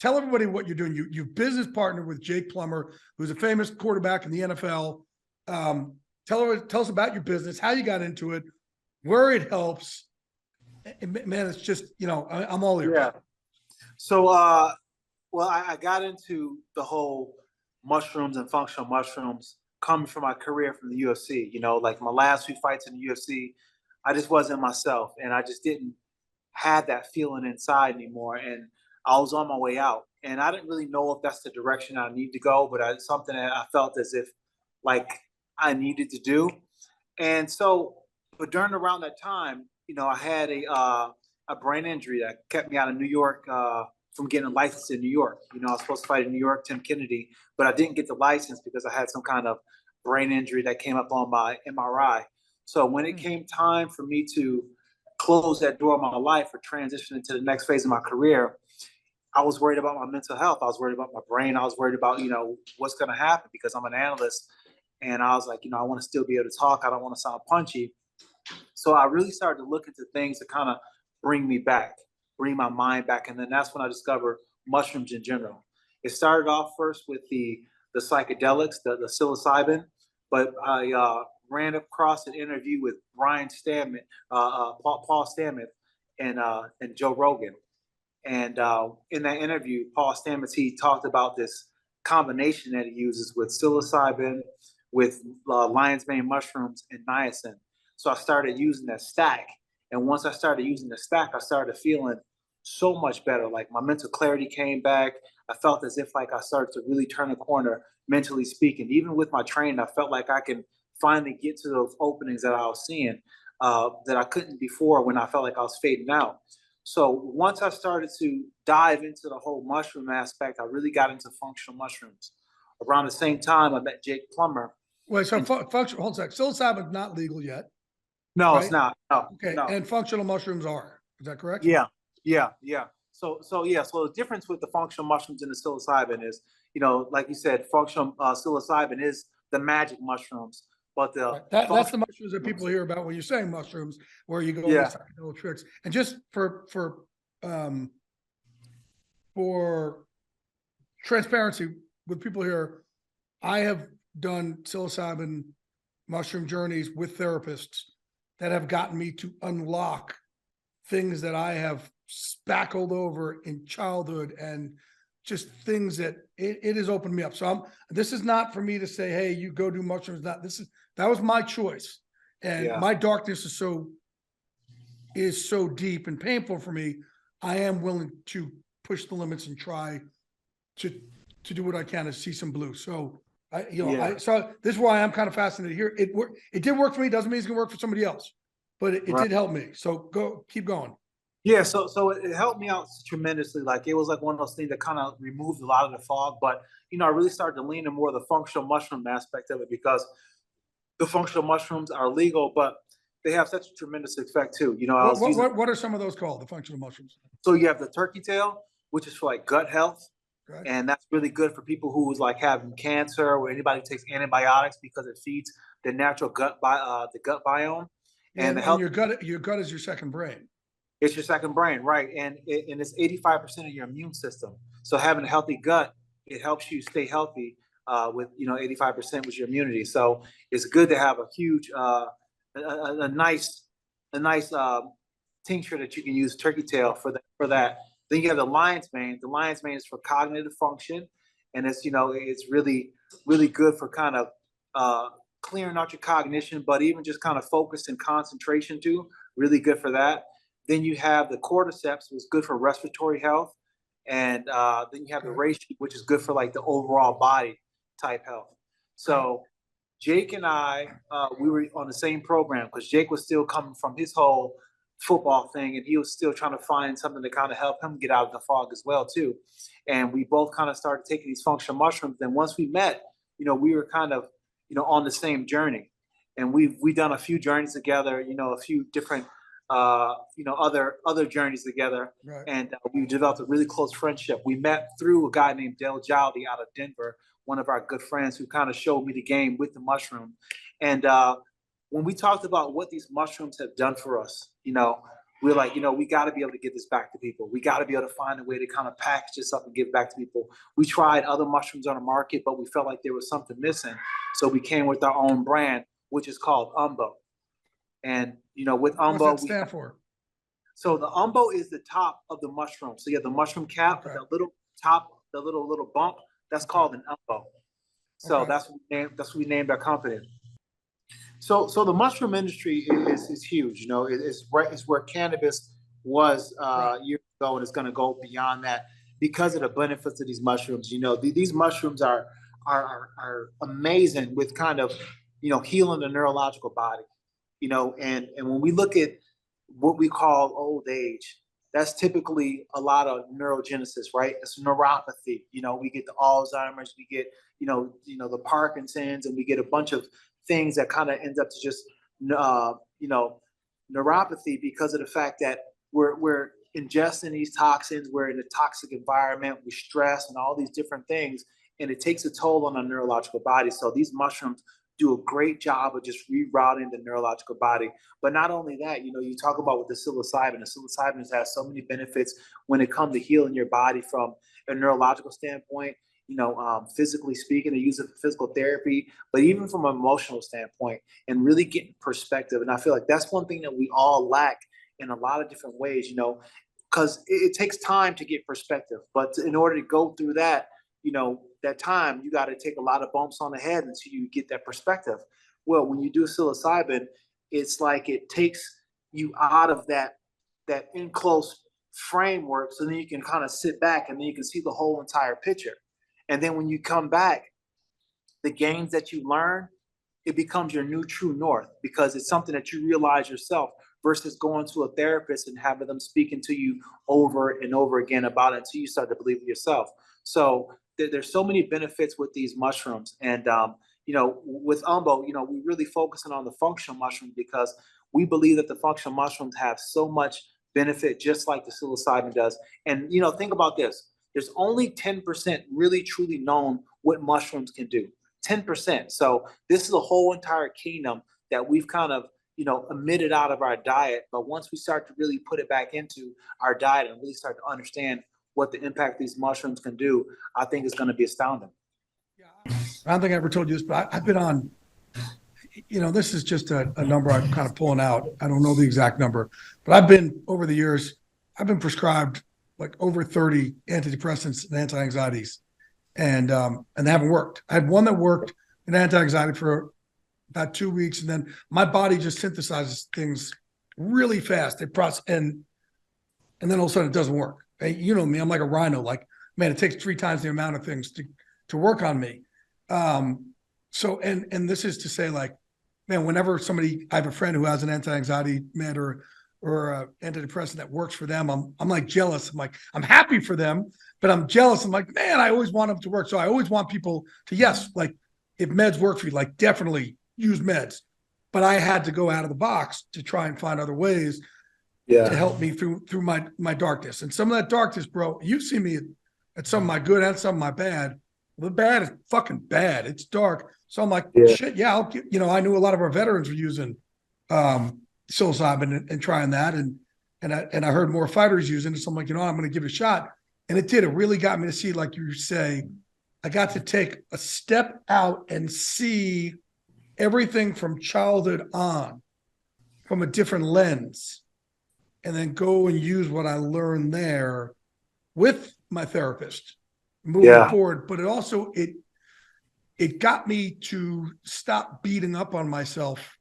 tell everybody what you're doing. You've business partnered with Jake Plummer, who's a famous quarterback in the NFL. Tell us about your business, how you got into it, where it helps. Man, it's just, I'm all ears. Yeah. So, well, I got into the whole mushrooms and functional mushrooms coming from my career from the UFC. Like my last few fights in the UFC, I just wasn't myself, and I just didn't have that feeling inside anymore. And I was on my way out, and I didn't really know if that's the direction I need to go, but it's something that I felt as if like I needed to do. And so, but during around that time, I had a brain injury that kept me out of New York from getting a license in New York. I was supposed to fight in New York, Tim Kennedy, but I didn't get the license because I had some kind of brain injury that came up on my MRI. So when it came time for me to close that door of my life or transition into the next phase of my career, I was worried about my mental health. I was worried about my brain. I was worried about, what's going to happen because I'm an analyst. And I was like, I want to still be able to talk. I don't want to sound punchy. So I really started to look into things to kind of bring me back, bring my mind back. And then that's when I discovered mushrooms in general. It started off first with the psychedelics, the psilocybin, but I ran across an interview with Paul Stamets and Joe Rogan. And in that interview, Paul Stamets, he talked about this combination that he uses with psilocybin, with lion's mane mushrooms, and niacin. So I started using that stack. And once I started using the stack, I started feeling so much better. Like my mental clarity came back. I felt as if like I started to really turn a corner, mentally speaking. Even with my training, I felt like I can finally get to those openings that I was seeing that I couldn't before when I felt like I was fading out. So once I started to dive into the whole mushroom aspect, I really got into functional mushrooms. Around the same time, I met Jake Plummer. Wait, so functional, hold on a second. Psilocybin's not legal yet. No, right? It's not. No. Okay, no. And functional mushrooms are. Is that correct? Yeah. So the difference with the functional mushrooms and the psilocybin is, like you said, functional psilocybin is the magic mushrooms, but that's the mushrooms that people hear about when you're saying mushrooms, where you go on these psychedelic tricks. And just for transparency with people here, I have done psilocybin mushroom journeys with therapists that have gotten me to unlock things that I have spackled over in childhood, and just things that it has opened me up. So this is not for me to say, hey, you go do mushrooms. That was my choice. And my darkness is so deep and painful for me. I am willing to push the limits and try to do what I can to see some blue. So so this is why I'm kind of fascinated here. It did work for me. Doesn't mean it's gonna work for somebody else, but it did help me. So keep going. Yeah, so it helped me out tremendously. Like it was like one of those things that kind of removed a lot of the fog. But I really started to lean in more of the functional mushroom aspect of it, because the functional mushrooms are legal, but they have such a tremendous effect too. What are some of those called, the functional mushrooms? So you have the turkey tail, which is for like gut health. Okay. And that's really good for people who's like having cancer or anybody who takes antibiotics, because it feeds the natural gut biome. And your gut is your second brain. It's your second brain, right? And it's 85% of your immune system. So having a healthy gut, it helps you stay healthy with 85% with your immunity. So it's good to have a huge, a nice tincture that you can use, turkey tail, for that. Then you have the lion's mane. The lion's mane is for cognitive function, and it's it's really good for kind of clearing out your cognition, but even just kind of focus and concentration too. Really good for that. Then you have the cordyceps, which is good for respiratory health, and then you have the reishi, which is good for like the overall body type health. So Jake and I, we were on the same program because Jake was still coming from his whole football thing, and he was still trying to find something to kind of help him get out of the fog as well too. And we both kind of started taking these functional mushrooms. And once we met, we were kind of on the same journey, and we've done a few journeys together, a few different other journeys together. Right. And we developed a really close friendship. We met through a guy named Dale Jowdy out of Denver, one of our good friends, who kind of showed me the game with the mushroom. And when we talked about what these mushrooms have done for us, we're like, we got to be able to get this back to people. We got to be able to find a way to kind of package this up and give it back to people. We tried other mushrooms on the market, but we felt like there was something missing. So we came with our own brand, which is called Umbo. And, with What's Umbo, that stand for? so the Umbo is the top of the mushroom. So you have the mushroom cap, Okay. that little top, the little bump, that's called an Umbo. So Okay. that's what we named our company. So the mushroom industry is huge. It's where cannabis was years ago, and it's going to go beyond that because of the benefits of these mushrooms. These mushrooms are amazing with kind of healing the neurological body. And when we look at what we call old age, that's typically a lot of neurogenesis, right? It's neuropathy. We get the Alzheimer's, we get the Parkinson's, and we get a bunch of things that kind of ends up to just neuropathy because of the fact that we're ingesting these toxins, we're in a toxic environment, we stress and all these different things, and it takes a toll on our neurological body. So these mushrooms do a great job of just rerouting the neurological body. But not only that, you talk about with the psilocybin has so many benefits when it comes to healing your body from a neurological standpoint, physically speaking, they use it for physical therapy, but even from an emotional standpoint and really getting perspective. And I feel like that's one thing that we all lack in a lot of different ways, because it takes time to get perspective. But in order to go through that, that time, you got to take a lot of bumps on the head until you get that perspective. Well, when you do psilocybin, it's like it takes you out of that enclosed framework, so then you can kind of sit back and then you can see the whole entire picture. And then when you come back, the gains that you learn, it becomes your new true north because it's something that you realize yourself versus going to a therapist and having them speaking to you over and over again about it until you start to believe it yourself. So there's so many benefits with these mushrooms. And, with Umbo, we really focusing on the functional mushrooms because we believe that the functional mushrooms have so much benefit, just like the psilocybin does. And, think about this. There's only 10% really truly known what mushrooms can do. 10%. So this is a whole entire kingdom that we've kind of, omitted out of our diet. But once we start to really put it back into our diet and really start to understand what the impact these mushrooms can do, I think it's going to be astounding. Yeah, I don't think I ever told you this, but I've been on, this is just a number I'm kind of pulling out. I don't know the exact number, but over the years, I've been prescribed like over 30 antidepressants and anti-anxieties, and they haven't worked. I had one that worked in anti-anxiety for about 2 weeks, and then my body just synthesizes things really fast. They process, and then all of a sudden it doesn't work. Hey, you know me, I'm like a rhino. Like, man, it takes 3 times the amount of things to work on me. So, and this is to say, like, man, whenever I have a friend who has an anti-anxiety med or a antidepressant that works for them, I'm like jealous. I'm like, I'm happy for them, but I'm jealous. I'm like, man, I always want them to work. So I always want people to, yes, like if meds work for you, like definitely use meds. But I had to go out of the box to try and find other ways to help me through my darkness. And some of that darkness, bro, you've seen me at some of my good and some of my bad. The bad is fucking bad. It's dark. So I'm like, shit, yeah, I knew a lot of our veterans were using psilocybin and trying that. And I heard more fighters using it. So I'm like, I'm going to give it a shot. And it did. It really got me to see, like you say, I got to take a step out and see everything from childhood on from a different lens, and then go and use what I learned there with my therapist moving forward. But it got me to stop beating up on myself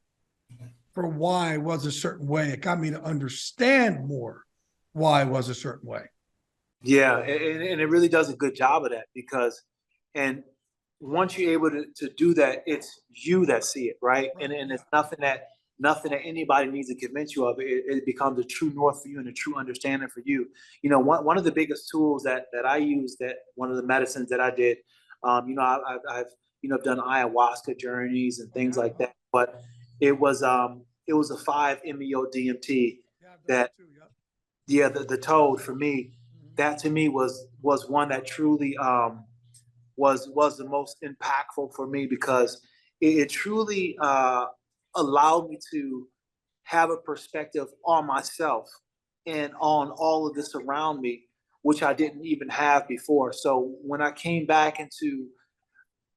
for why I was a certain way. It got me to understand more why I was a certain way. Yeah, and it really does a good job of that and once you're able to do that, it's you that see it, right? And it's nothing that anybody needs to convince you of. It becomes a true north for you and a true understanding for you. One of the biggest tools that I use, that one of the medicines that I did, I've done ayahuasca journeys and things like that, but it was a 5-MeO DMT that, the toad for me, that to me was one that truly was the most impactful for me because it truly allowed me to have a perspective on myself and on all of this around me, which I didn't even have before. So when I came back into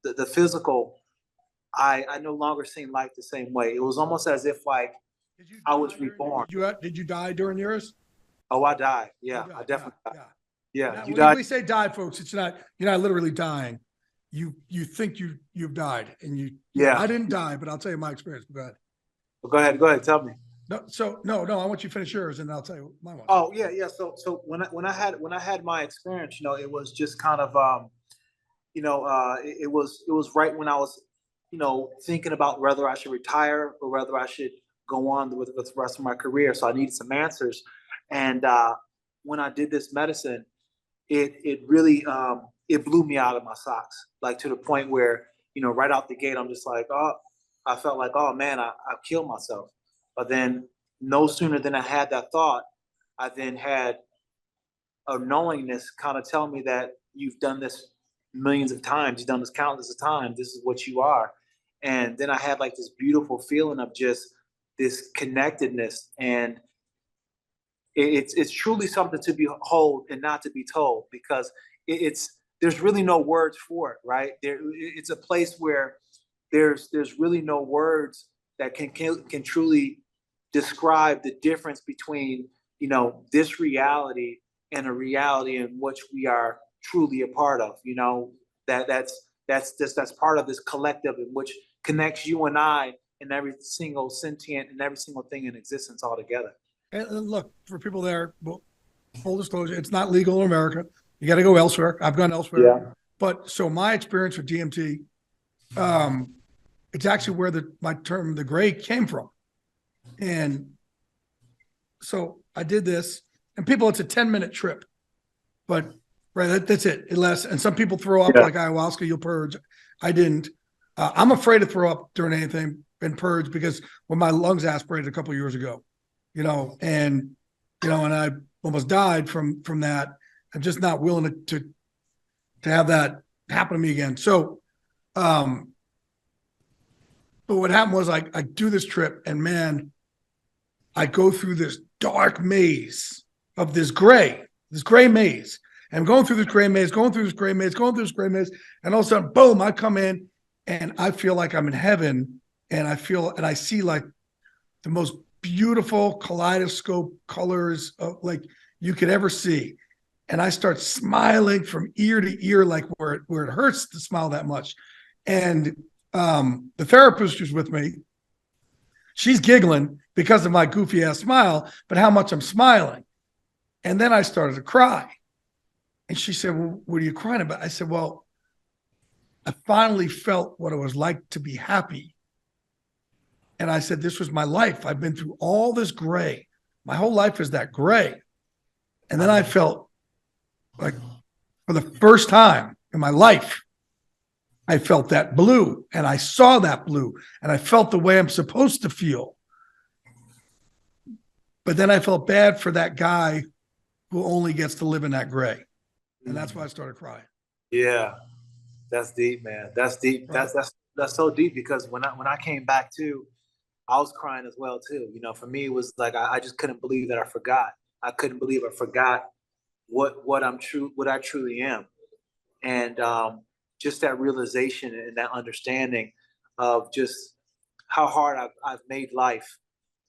the physical, I no longer seen life the same way. It was almost as if like Did you I die was during reborn. did you die during yours? Oh, I died. You Yeah, I died. Yeah, definitely died. yeah. Yeah, Now, you when died. we say die, folks, it's not, you're not literally dying. You think you've died, and I Yeah. didn't die, but I'll tell you my experience. Go ahead. Go ahead. Go ahead. Tell me. No, so no, I want you to finish yours, and I'll tell you my one. Oh yeah, yeah. So when I had my experience, it was just kind of it was right when I was, thinking about whether I should retire or whether I should go on with the rest of my career. So I needed some answers, and when I did this medicine, it really it blew me out of my socks, like to the point where right out the gate I'm just like, oh, I felt like, oh man, I killed myself. But then no sooner than I had that thought, I then had a knowingness kind of tell me that you've done this millions of times, you've done this countless of times, this is what you are. And then I had like this beautiful feeling of just this connectedness, and it's truly something to behold and not to be told, because it's there's really no words for it, right? It's a place where there's really no words that can truly describe the difference between this reality and a reality in which we are truly a part of. That's part of this collective in which connects you and I and every single sentient and every single thing in existence all together. And look, for people there, well, full disclosure, it's not legal in America. You got to go elsewhere. I've gone elsewhere. Yeah. But so my experience with DMT, it's actually where my term the gray came from. And so I did this, and people, it's a 10-minute trip, but right, that's it. It lasts, and some people throw up like ayahuasca, you'll purge. I didn't. I'm afraid to throw up during anything and purge, because when my lungs aspirated a couple of years ago, and I almost died from that. I'm just not willing to have that happen to me again. So, but what happened was I do this trip, and man, I go through this dark maze of this gray maze. And I'm going through this gray maze, going through this gray maze, going through this gray maze. And all of a sudden, boom, I come in and I feel like I'm in heaven. And I see like the most beautiful kaleidoscope colors like you could ever see. And I start smiling from ear to ear, like where it hurts to smile that much. And the therapist who's with me, she's giggling because of my goofy ass smile, but how much I'm smiling. And then I started to cry. And she said, well, what are you crying about? I said, well, I finally felt what it was like to be happy. And I said, this was my life. I've been through all this gray. My whole life is that gray. And then I felt like for the first time in my life, I felt that blue, and I saw that blue, and I felt the way I'm supposed to feel. But then I felt bad for that guy who only gets to live in that gray. And that's why I started crying. Yeah, that's deep, man. That's deep. Right. That's so deep, because when I came back too, I was crying as well too. For me, it was like I just couldn't believe that I forgot. I couldn't believe I forgot what I truly am, and just that realization and that understanding of just how hard I've made life,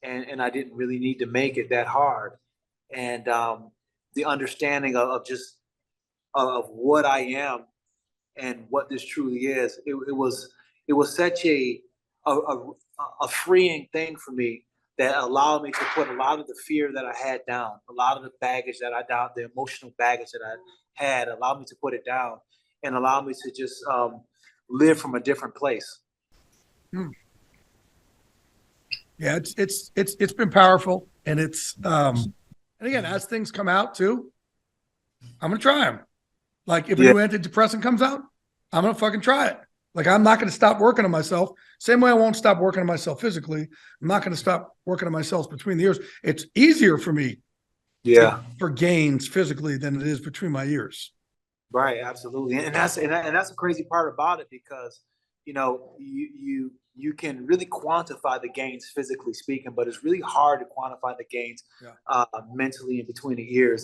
and I didn't really need to make it that hard, and the understanding of just of what I am and what this truly is. It was such a freeing thing for me, that allowed me to put a lot of the fear that I had down, a lot of the baggage that I down, the emotional baggage that I had, allowed me to put it down, and allow me to just live from a different place. Yeah, it's been powerful, and it's and again, as things come out too, I'm gonna try them. Like if a new antidepressant comes out, I'm gonna fucking try it. Like I'm not gonna stop working on myself. Same way I won't stop working on myself physically. I'm not gonna stop working on myself between the ears. It's easier for me, for gains physically than it is between my ears. Right, absolutely, and that's the crazy part about it, because you can really quantify the gains physically speaking, but it's really hard to quantify the gains mentally in between the ears.